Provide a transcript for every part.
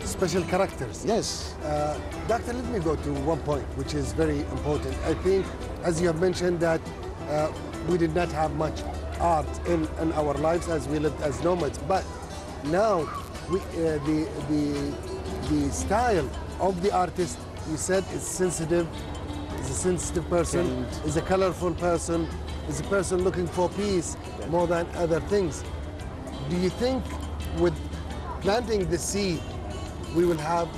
special characters. Yes. Doctor, let me go to one point which is very important. I think, as you have mentioned, that we did not have much art in our lives as we lived as nomads, but now the style of the artist, you said, is sensitive, is a sensitive person, is a colorful person, is a person looking for peace more than other things. Do you think with planting the seed, we will have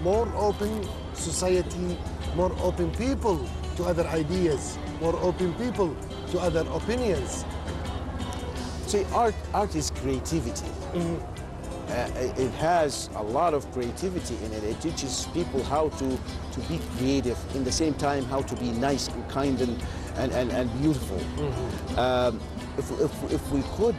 more open society, more open people to other ideas, more open people to other opinions? See, art is creativity. It has a lot of creativity in it. It teaches people how to be creative, in the same time how to be nice and kind and beautiful. If we could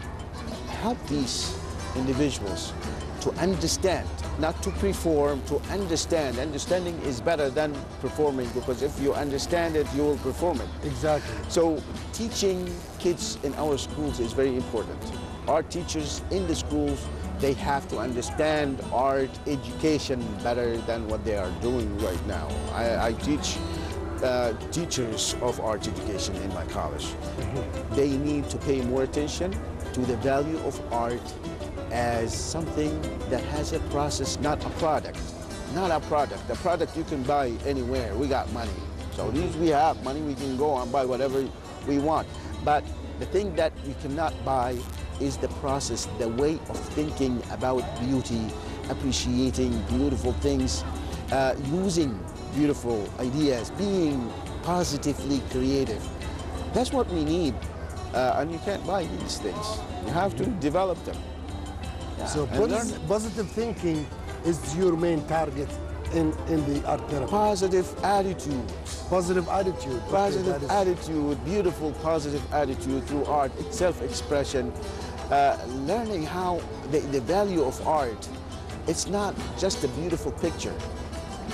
help these individuals to understand, not to perform, to understand. Understanding is better than performing, because if you understand it, you will perform it. Exactly. So teaching kids in our schools is very important. Art teachers in the schools, they have to understand art education better than what they are doing right now. I teach teachers of art education in my college. They need to pay more attention to the value of art as something that has a process, not a product. Not a product. The product you can buy anywhere. We got money. So these we have money, we can go and buy whatever we want. But the thing that you cannot buy is the process, the way of thinking about beauty, appreciating beautiful things, using beautiful ideas, being positively creative. That's what we need. And you can't buy these things. You have to develop them. So positive thinking is your main target in the art therapy. Positive attitude. Positive attitude. Positive attitude, beautiful positive attitude through art, self-expression, learning how the value of art. It's not just a beautiful picture.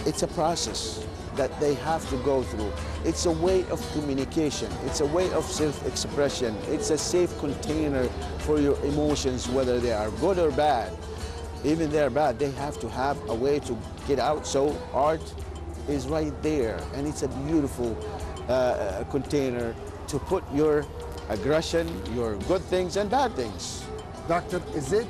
It's a process that they have to go through. It's a way of communication. It's a way of self-expression. It's a safe container for your emotions, whether they are good or bad. Even they're bad, they have to have a way to get out. So art is right there, and it's a beautiful container to put your aggression, your good things and bad things. Doctor, is it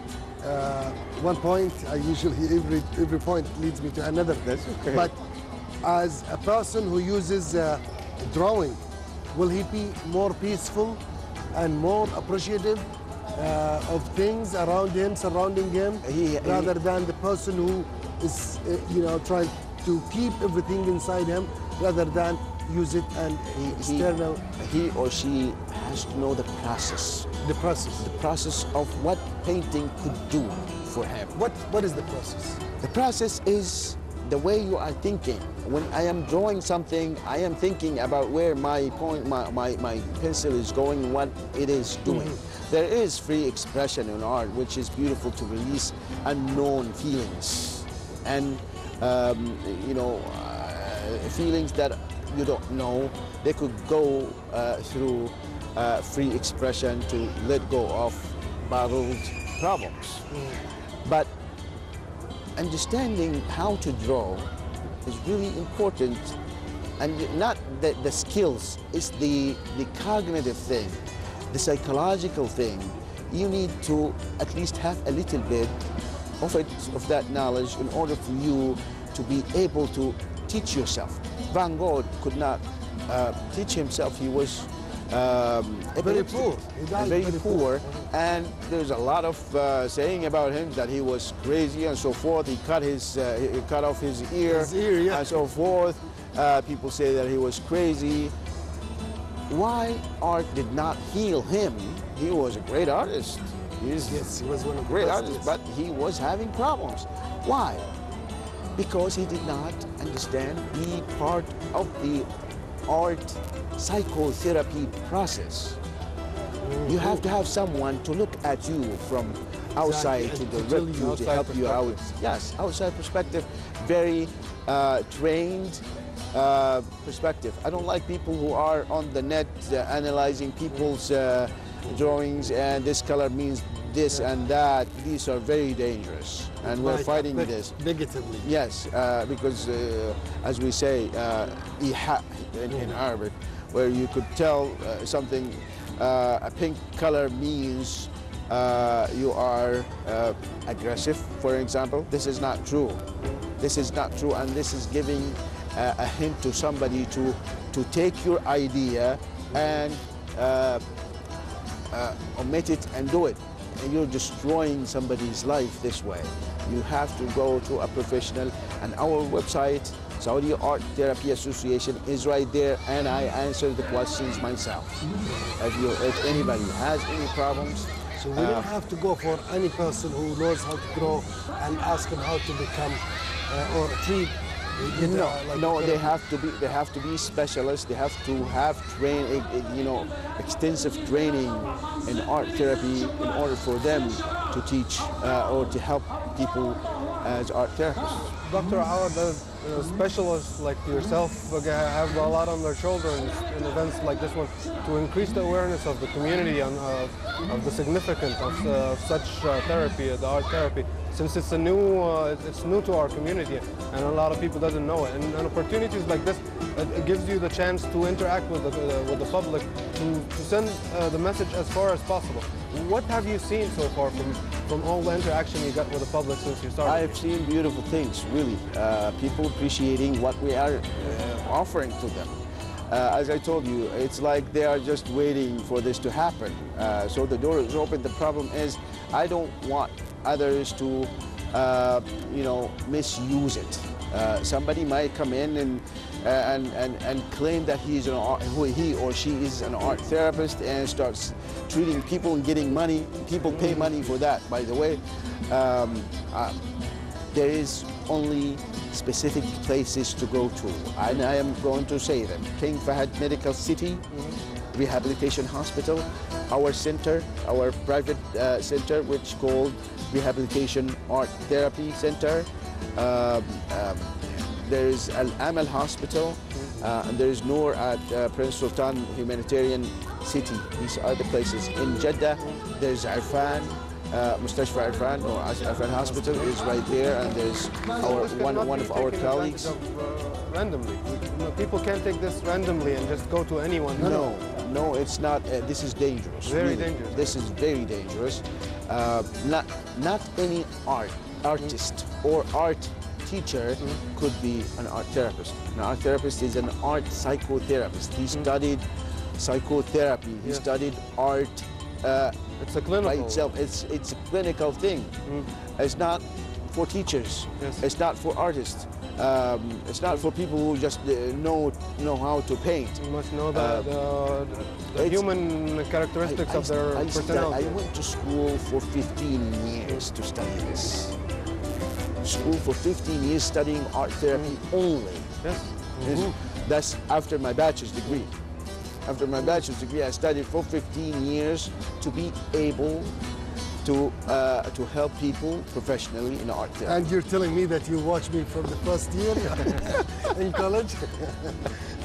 one point? I usually every point leads me to another. That's okay. But as a person who uses drawing, will he be more peaceful and more appreciative of things around him, surrounding him, rather than the person who is, trying to keep everything inside him, rather than use it and external? He or she has to know the process. The process. The process of what painting could do for him. What is the process? The process is the way you are thinking. When I am drawing something, I am thinking about where my pencil is going, what it is doing. There is free expression in art, which is beautiful to release unknown feelings. And, feelings that you don't know, they could go through free expression to let go of bottled problems. But understanding how to draw is really important, and not the skills, it's the cognitive thing, the psychological thing. You need to at least have a little bit of that knowledge in order for you to be able to teach yourself. Van Gogh could not teach himself. He was very poor. Very poor, and there's a lot of saying about him that he was crazy and so forth. He cut off his ear, and so forth. People say that he was crazy. Why art did not heal him? He was a great artist. Yes, he was one of the great best, artists, yes. but he was having problems. Why? Because he did not understand the part of the art psychotherapy process. You have to have someone to look at you from outside to direct you, to help you out. Yes, outside perspective, very trained perspective. I don't like people who are on the net analyzing people's drawings, and this color means this and that, these are very dangerous, and we're fighting this negatively. Yes, because as we say إيحاء in Arabic, where you could tell something, a pink color means you are aggressive, for example. This is not true. This is not true, and this is giving a hint to somebody to take your idea and omit it and do it. And you're destroying somebody's life this way. You have to go to a professional, and our website, Saudi Art Therapy Association, is right there, and I answer the questions myself. If anybody has any problems. So we don't have to go for any person who knows how to draw and ask him how to become or treat. No, they have to be specialists. They have to have extensive training in art therapy in order for them to teach or to help people as art therapists. Dr. Awad, specialists like yourself have a lot on their shoulders in events like this one to increase the awareness of the community and of the significance of such therapy, the art therapy, since it's new to our community and a lot of people doesn't know it. And opportunities like this, it gives you the chance to interact with the public, to send the message as far as possible. What have you seen so far from all the interaction you got with the public since you started? I've seen beautiful things, really. People appreciating what we are offering to them. As I told you, it's like they are just waiting for this to happen. So the door is open. The problem is I don't want others to, misuse it. Somebody might come in and claim that he or she is an art therapist and starts treating people and getting money. People pay money for that, by the way. There is only specific places to go to, and I am going to say them. King Fahd Medical City, Rehabilitation Hospital, our center, our private center, which is called Rehabilitation Art Therapy Center. There is Al Amal Hospital, and there is Noor at Prince Sultan Humanitarian City. These are the places. In Jeddah, there's Irfan, Mustashfa Irfan, or Irfan Hospital is right there, and there's one of our colleagues. Randomly, people can't take this randomly and just go to anyone. No, it's not. This is dangerous. Very really. dangerous. This is very dangerous. Not any artist or art teacher could be an art therapist. An art therapist is an art psychotherapist. He studied psychotherapy. He studied art. It's a clinical. By itself, it's a clinical thing. It's not for teachers. Yes. It's not for artists. It's not for people who just know how to paint. You must know the human characteristics of their personality. I went to school for 15 years to study this. School for 15 years studying art therapy only. Yes. That's after my bachelor's degree. After my bachelor's degree, I studied for 15 years to be able to help people professionally in art therapy. And you're telling me that you watched me from the first year in college,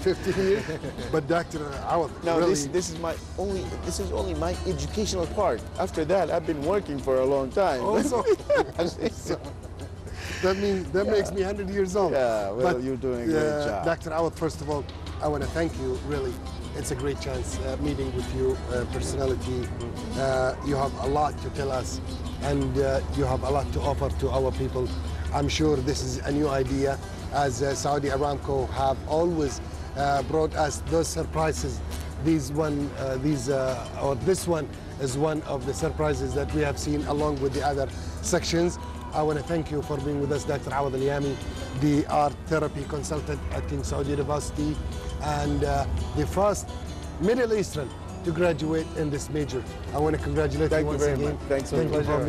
15 years. But Dr. Awad, no, really, this is only my educational part. After that, I've been working for a long time. Also, that makes me 100 years old. Yeah, well, you're doing a great job. Dr. Awad, first of all, I want to thank you, really. It's a great chance meeting with you, personality. You have a lot to tell us, and you have a lot to offer to our people. I'm sure this is a new idea, as Saudi Aramco have always brought us those surprises. This one is one of the surprises that we have seen along with the other sections. I want to thank you for being with us, Dr. Awad Alyami, the art therapy consultant at King Saudi University, and the first Middle Eastern to graduate in this major. I want to congratulate you once again. Thank you very much. Thanks for the pleasure.